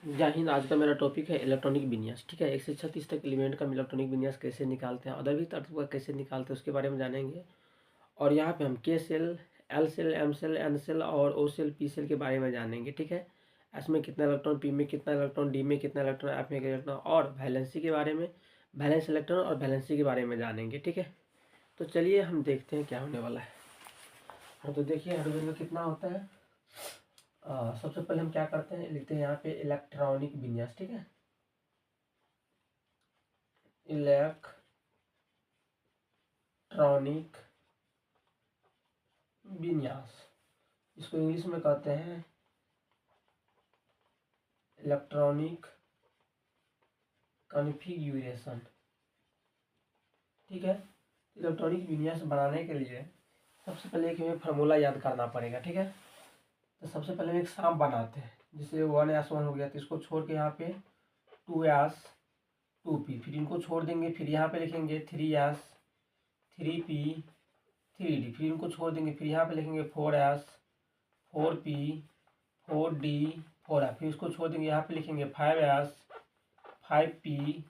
जय हिंद। आज का मेरा टॉपिक है इलेक्ट्रॉनिक विन्यास। ठीक है, 1 से 36 तक एलिमेंट का इलेक्ट्रॉनिक विन्यास कैसे निकालते हैं, अदर भी तत्व का कैसे निकालते हैं उसके बारे में जानेंगे। और यहाँ पे हम K cell, L cell, M cell, N cell और ओ सेल, पी सेल के बारे में जानेंगे। ठीक है, एस में कितना इलेक्ट्रॉन, पी में कितना इलेक्ट्रॉन, डी में कितना इलेक्ट्रॉन, एफ में कितना इलेक्ट्रॉन, और वैलेंसी के बारे में, वैलेंस इलेक्ट्रॉन और वैलेंसी के बारे में जानेंगे। ठीक है, तो चलिए हम देखते हैं क्या होने वाला है। हाँ, तो देखिए हाइड्रोजन में कितना होता है। सबसे पहले हम क्या करते हैं, लिखते हैं यहाँ पे इलेक्ट्रॉनिक विन्यास। ठीक है, इलेक्ट्रॉनिक विन्यास, इसको इंग्लिश में कहते हैं इलेक्ट्रॉनिक कॉन्फ़िगरेशन। ठीक है, इलेक्ट्रॉनिक विन्यास बनाने के लिए सबसे पहले एक हमें फार्मूला याद करना पड़ेगा। ठीक है, तो सबसे पहले हम एक सांप बनाते हैं, जैसे 1s1 हो गया, तो इसको छोड़ के यहाँ पे 2s 2p, फिर इनको छोड़ देंगे, फिर यहाँ पे लिखेंगे 3s 3p 3d, फिर इनको छोड़ देंगे, फिर यहाँ पे लिखेंगे 4s 4p 4d 4f, फिर इसको छोड़ देंगे, यहाँ पे लिखेंगे 5s 5p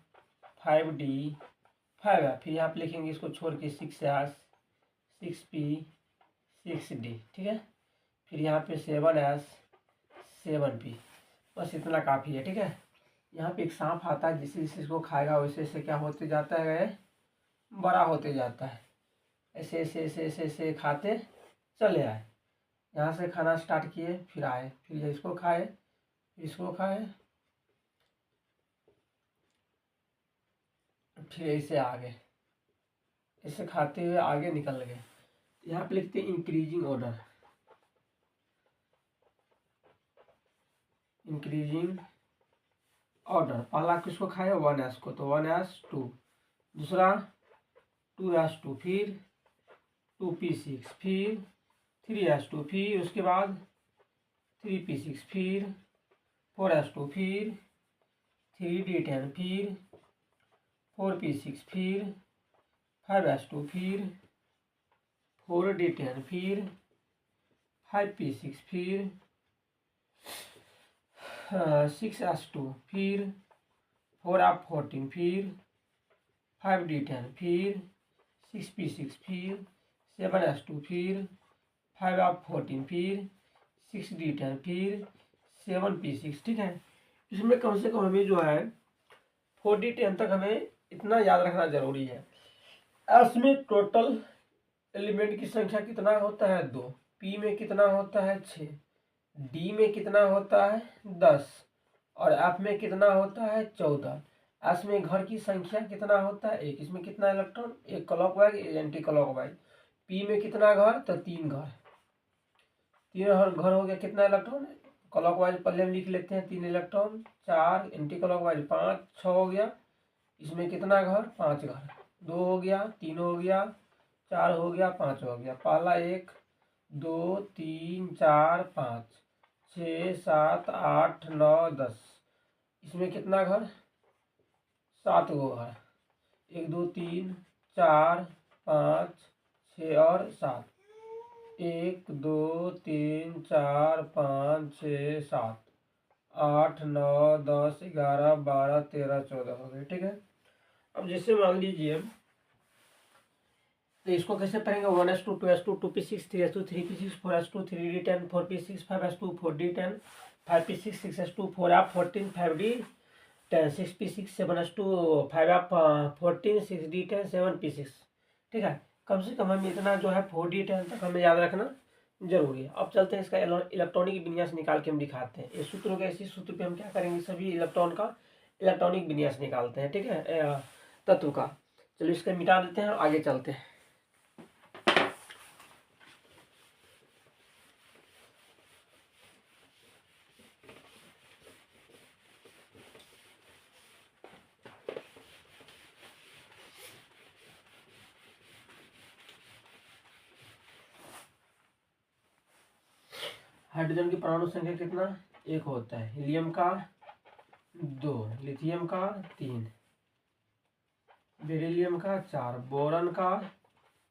5d 5f, फिर यहाँ पे लिखेंगे इसको छोड़ के 6s 6p 6d। ठीक है, फिर यहाँ पे 7s 7p, बस इतना काफ़ी है। ठीक है, यहाँ पे एक सांप आता है, जिसे जिसे इसको खाएगा वैसे ऐसे क्या होते जाता है, बड़ा होते जाता है। ऐसे ऐसे ऐसे ऐसे ऐसे खाते चले आए, यहाँ से खाना स्टार्ट किए, फिर आए, फिर इसको खाए, फिर इसको खाए, फिर ऐसे आगे, ऐसे खाते हुए आगे निकल गए। यहाँ पे लिखते हैं इंक्रीजिंग ऑर्डर, इंक्रीजिंग ऑर्डर। पहला किसको खाया, 1s को, तो 1s 2, दूसरा 2s2, फिर 2p6, फिर 3s2, फिर उसके बाद 3p6, फिर 4s2, फिर 3d10, फिर 4p6, फिर 5s2, फिर 4d10, फिर 5p6, फिर 6s2, फिर 4f14, फिर 5d10, फिर 6p6, फिर 7s2, फिर 5f14, फिर 6d10, फिर 7p6। ठीक है, इसमें कम से कम हमें जो है 4d10 तक हमें इतना याद रखना जरूरी है। इसमें टोटल एलिमेंट की संख्या कितना होता है, 2, पी में कितना होता है, 6, डी में कितना होता है, 10, और एफ में कितना होता है, 14। एस में घर की संख्या कितना होता है, 1, इसमें कितना इलेक्ट्रॉन, एक क्लॉकवाइज एक एंटी क्लॉकवाइज। पी में कितना घर, तो 3 घर, 3 घर हो गया, कितना इलेक्ट्रॉन, क्लॉकवाइज पहले हम लिख लेते हैं 3 इलेक्ट्रॉन, 4 एंटी क्लॉकवाइज 5, 6 हो गया। इसमें कितना घर, 5 घर, 2 हो गया, 3 हो गया, 4 हो गया, 5 हो गया। पहला 1 2 3 4 5 6 7 8 9 10, इसमें कितना घर, 7 गो घर, 1 2 3 4 5 6 और 7, 1 2 3 4 5 6 7 8 9 10 11 12 13 14 हो गए। ठीक है, अब जैसे मान लीजिए, तो इसको कैसे पढ़ेंगे, 1s2 2s2 2p6 3s2 3p6 4s2 3d10 4p6 5s2 4d10 5p6 6s2 4f14 5d10 6p6 7s2 5f14 6d10 7p6। ठीक है, कम से कम हमें इतना जो है 4d10 तक हमें याद रखना जरूरी है। अब चलते हैं इसका इलेक्ट्रॉनिक विन्यास निकाल के हम दिखाते हैं। इस सूत्र के, इसी सूत्र पे हम क्या करेंगे, सभी इलेक्ट्रॉन का इलेक्ट्रॉनिक विन्यास निकालते हैं। ठीक है, तत्व का। चलो इसको मिटा देते हैं और आगे चलते हैं। हाइड्रोजन की परमाणु संख्या कितना, 1 होता है, हीलियम का 2, लिथियम का 3, बेरिलियम का 4, बोरॉन का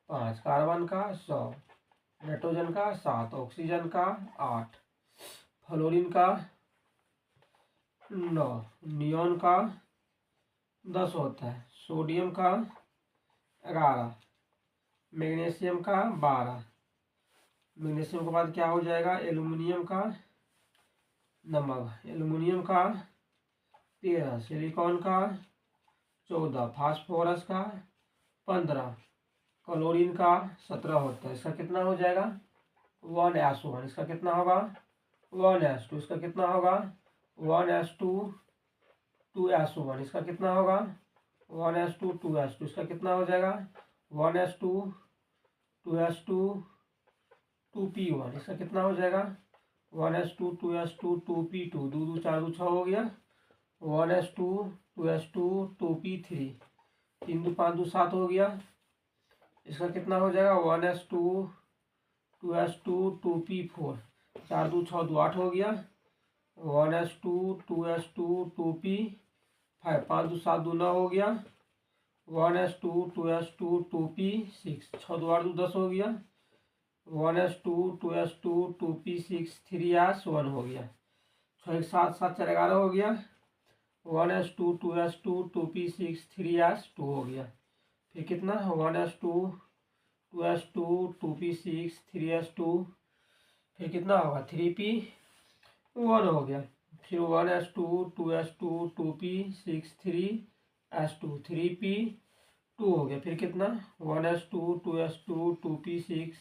5, कार्बन का 100, नाइट्रोजन का 7, ऑक्सीजन का 8, फ्लोरीन का 9, नियॉन का 10 होता है, सोडियम का 11, मैग्नीशियम का 12, मैग्नीशियम के बाद क्या हो जाएगा, एल्युमिनियम का नमक, एल्युमिनियम का 13, सिलिकॉन का 14, फास्फोरस का 15, क्लोरीन का 17 होता है। इसका कितना हो जाएगा 1s1, इसका कितना होगा 1s2, इसका कितना होगा 1s2 2s1, इसका कितना होगा 1s2 2s2, इसका कितना हो जाएगा 1s2 2s2 2p1, इसका कितना हो जाएगा 1s2 2s2 2p2, 2 2 4 2 6 हो गया, 1s2 2s2 2p3, 3 2 5 2 7 हो गया, इसका कितना हो जाएगा 1s2 2s2 2p4, 4 2 6 2 8 हो गया, 1s2 2s2 2p5, 5 2 7 2 9 हो गया, 1s2 2s2 2p6, 6 2 8 2 10 हो गया, 1s2 2s2 2p6 3s1 हो गया, 6 1 7 7 4 11 हो गया, 1s2 2s2 2p6 3s2 हो गया, फिर कितना 1s2 2s2 2p6 3s2, फिर कितना होगा 3p1 हो गया, फिर 1s2 2s2 2p6 3s2 3p2 हो गया, फिर कितना 1s2 2s2 2p6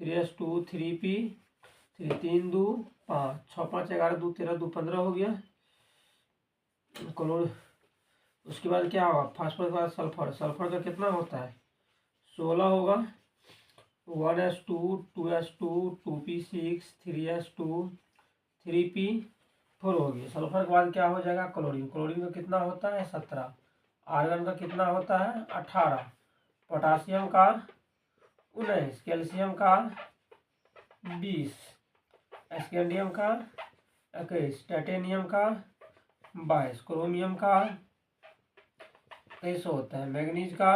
3s2 3p3, 3 2 5 6 5 11 2 13 2 15 हो गया, क्लोर, उसके बाद क्या होगा फास्फोरस के बाद सल्फर, सल्फर का कितना होता है 16 होगा, 1s2 2s2 2p6 3s2 3p4 हो गया, सल्फर के बाद क्या हो जाएगा क्लोरीन, क्लोरीन का कितना होता है 17, आर्गन का कितना होता है 18, पोटासियम का 19, कैल्शियम का 20, स्कैंडियम का 21, टाइटेनियम का 22, क्रोमियम का 23 होता है, मैग्नीज का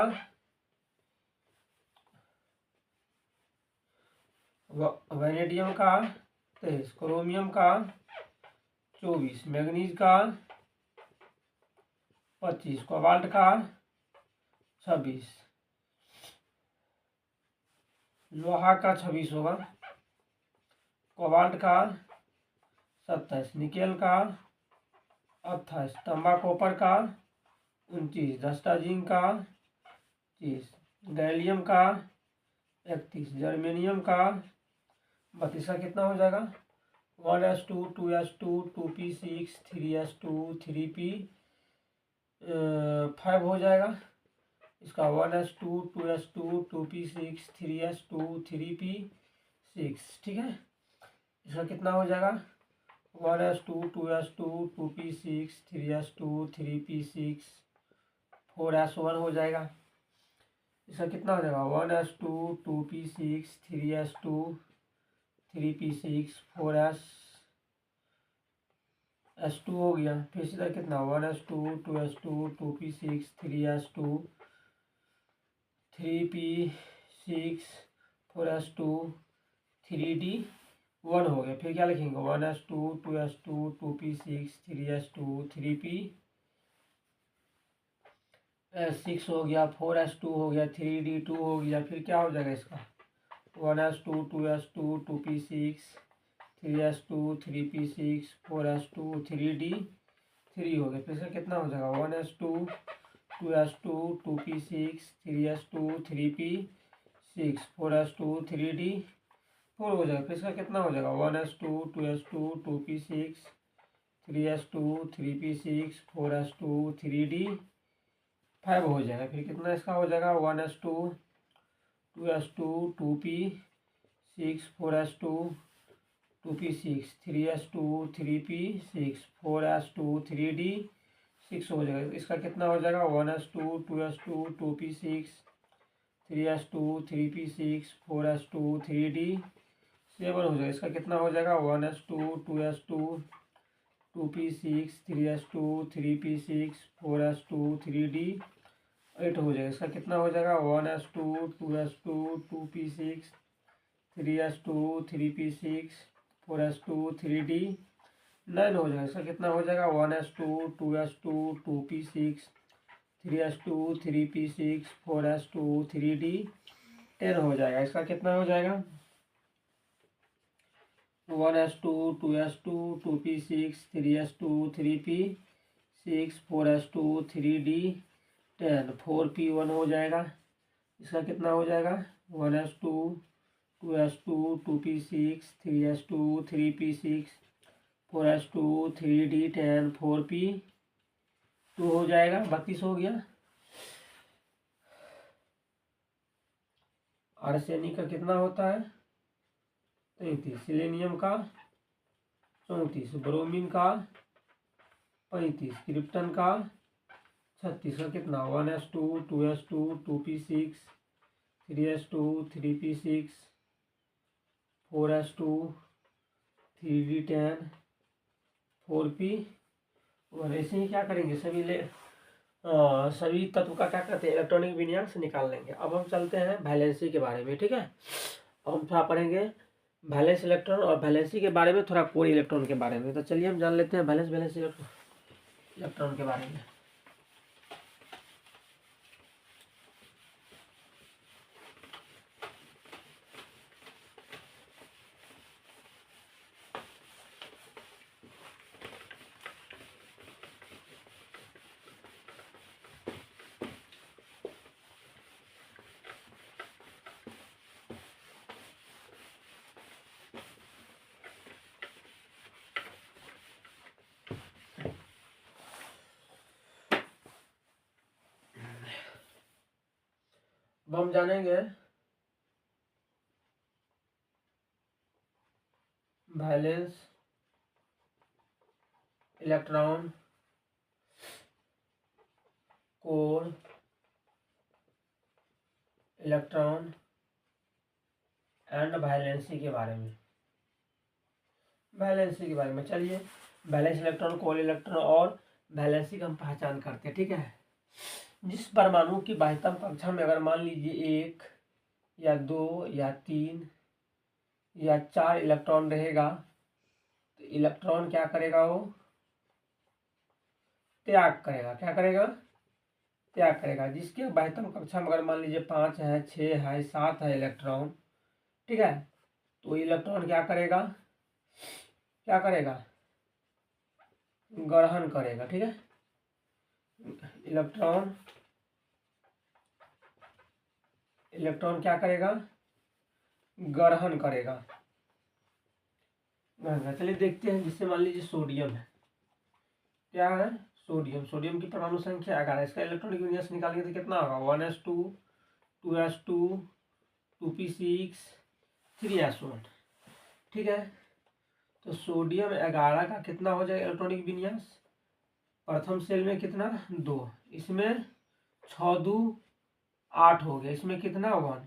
वैनेडियम का 23, क्रोमियम का 24, मैग्नीज का 25, कोबाल्ट का 26, लोहा का 26 होगा, कोबाल्ट का 27, निकेल का 28, तांबा कॉपर का 29, दस्ता जिंक का 30, गैलियम का 31, जर्मेनियम का 32, का कितना हो जाएगा 1s2 2s2 2p6 3s2 3p5 हो जाएगा, इसका 1s2 2s2 2p6 3s2 3p6, ठीक है, इसका कितना हो जाएगा 1s2 2s2 2p6 3s2 3p6 4s1 हो जाएगा, इसका कितना हो जाएगा 1s2 2p6 3s2 3p6 4s2 हो गया, फिर इधर कितना 1s2 2s2 2p6 3s2 3p6 4s2 3d1 हो गया, फिर क्या लिखेंगे 1s2 2s2 2p6 3s2 3p6 हो गया, 4s2 हो गया, 3d2 हो गया, फिर क्या हो जाएगा इसका 1s2 2s2 2p6 3s2 3p6 4s2 3d3 हो गया, फिर इसका कितना हो जाएगा 1s2 2s2 2p6 3s2 3p6 4s2 3d4 हो जाएगा, फिर इसका कितना हो जाएगा 1s2 2s2 2p6 3s2 3p6 4s2 3d5 हो जाएगा, फिर कितना इसका हो जाएगा 1s2 2s2 2p6 4s2 2p6 3s2 3p6 4s2 3d6 हो जाएगा, इसका कितना हो जाएगा 1s2 2s2 2p6 3s2 3p6 4s2 3d7 हो जाएगा, इसका कितना हो जाएगा 1s2 2s2 2p6 3s2 3p6 4s2 3d8 हो जाएगा, इसका कितना हो जाएगा 1s2 2s2 2p6 3s2 3p6 4s2 3d9 9 हो जाएगा। इसका कितना हो जाएगा 1s2 2s2 2p6 3s2 3p6 4s2 3d10 हो जाएगा। इसका कितना हो जाएगा 1s2 2s2 2p6 3s2 3p6 4s2 3d10 4p1 हो जाएगा। इसका कितना हो जाएगा 1s2 2s2 2p6 3s2 3p6 4s2 3d10 4p2 हो जाएगा। 32 हो गया। आर्सेनिक का कितना होता है 33, सिलेनियम का 34, ब्रोमीन का 35, क्रिप्टन का 36 का कितना 1s2 2s2 2p6 3s2 3p6 4s2 3d10 4p। और ऐसे ही क्या करेंगे सभी तत्व का क्या कहते हैं इलेक्ट्रॉनिक विन्यास निकाल लेंगे। अब हम चलते हैं वैलेंसी के बारे में। ठीक है, अब हम थोड़ा पढ़ेंगे वैलेंस इलेक्ट्रॉन और वैलेंसी के बारे में, थोड़ा कोर इलेक्ट्रॉन के बारे में। तो चलिए हम जान लेते हैं वैलेंस इलेक्ट्रॉन के बारे में। अब हम जानेंगे valence electron, core electron and valency के बारे में। वैलेंसी के बारे में चलिए, वैलेंस इलेक्ट्रॉन, कोर इलेक्ट्रॉन और वैलेंसी का हम पहचान करते हैं। ठीक है, जिस परमाणु की बाह्यतम कक्षा में अगर मान लीजिए 1 या 2 या 3 या 4 इलेक्ट्रॉन रहेगा तो इलेक्ट्रॉन क्या करेगा, वो त्याग करेगा। क्या करेगा, त्याग करेगा। जिसके बाह्यतम कक्षा में अगर मान लीजिए 5 है 6 है 7 है इलेक्ट्रॉन, ठीक है, तो इलेक्ट्रॉन क्या करेगा, क्या करेगा, ग्रहण करेगा। ठीक है, इलेक्ट्रॉन क्या करेगा, ग्रहण करेगा। चलिए देखते हैं। जिससे मान लीजिए सोडियम है, क्या है, सोडियम की परमाणु संख्या 11। इसका इलेक्ट्रॉनिक विन्यास निकालेंगे तो कितना होगा 1s2 2s2 2p6 3s1। ठीक है, तो सोडियम 11 का कितना हो जाएगा इलेक्ट्रॉनिक विन्यास, प्रथम सेल में कितना 2, इसमें 6 2 8 हो गया, इसमें कितना 1।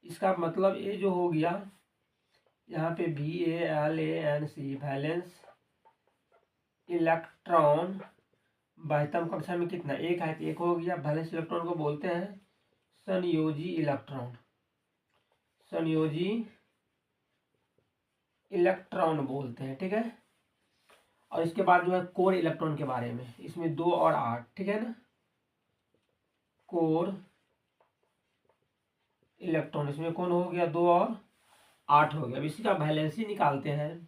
इसका मतलब ये जो हो गया यहाँ पे VALANC वैलेंस इलेक्ट्रॉन बाह्यतम कक्षा में कितना 1 है, तो 1 हो गया। वैलेंस इलेक्ट्रॉन को बोलते हैं संयोजी इलेक्ट्रॉन, संयोजी इलेक्ट्रॉन बोलते हैं। ठीक है, और इसके बाद जो है कोर इलेक्ट्रॉन के बारे में, इसमें 2 और 8, ठीक है ना, कोर इलेक्ट्रॉन इसमें कौन हो गया 2 और 8 हो गया। अब इसी का वैलेंसी निकालते हैं।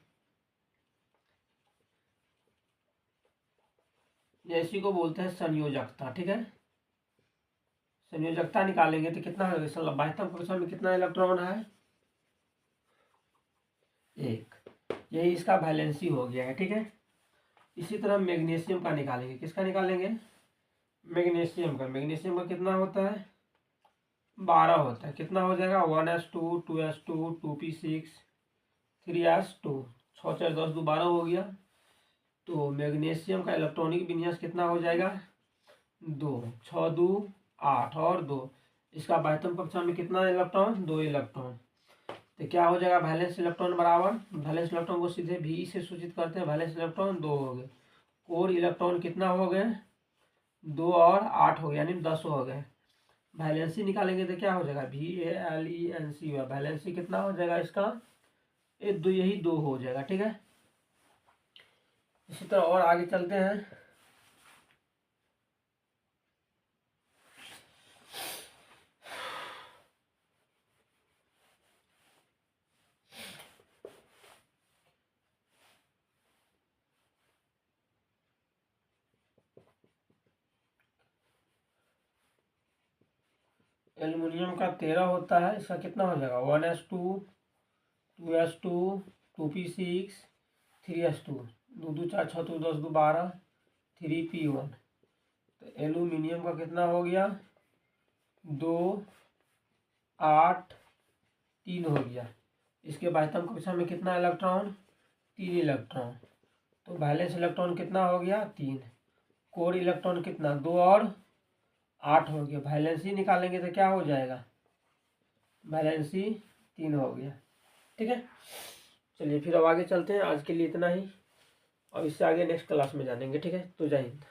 इसी को बोलते हैं संयोजकता। ठीक है, संयोजकता निकालेंगे तो कितना होगा, बाह्यतम कक्षा में कितना इलेक्ट्रॉन है 1, यही इसका वैलेंसी हो गया है। ठीक है, इसी तरह मैग्नीशियम का निकालेंगे। किसका निकालेंगे, मैग्नीशियम का कितना होता है 12 होता है। कितना हो जाएगा 1s2 2s2 2p6 3s2, 6 4 10 2 12 हो गया। तो मैग्नीशियम का इलेक्ट्रॉनिक विन्यास कितना हो जाएगा 2, 6 2 8 और 2। इसका बाह्यतम कक्षा में कितना इलेक्ट्रॉन 2 इलेक्ट्रॉन। तो क्या हो जाएगा वैलेंस इलेक्ट्रॉन बराबर, वैलेंस इलेक्ट्रॉन को सीधे V से सूचित करते हैं। वैलेंस इलेक्ट्रॉन 2 हो गए, कोर इलेक्ट्रॉन कितना हो गए 2 और 8 हो गए, यानी 10 हो गए। वैलेंसी निकालेंगे तो क्या हो जाएगा VALENC, वैलेंसी कितना हो जाएगा इसका, यही 2 हो जाएगा। ठीक है, इसी तरह और आगे चलते हैं। एल्युमिनियम का 13 होता है, इसका कितना हो जाएगा 1s2 2s2 2p6 3s2 दो दो चार छः 10 2 12 3p1। तो एल्युमिनियम का कितना हो गया 2 8 3 हो गया। इसके बाह्यतम कक्षा में कितना इलेक्ट्रॉन 3 इलेक्ट्रॉन। तो वैलेंस इलेक्ट्रॉन कितना हो गया 3। कोर इलेक्ट्रॉन कितना 2 और 8 हो गया। वैलेंसी निकालेंगे तो क्या हो जाएगा वैलेंसी 3 हो गया। ठीक है, चलिए फिर अब आगे चलते हैं। आज के लिए इतना ही, और इससे आगे नेक्स्ट क्लास में जानेंगे। ठीक है, तो जय हिंद।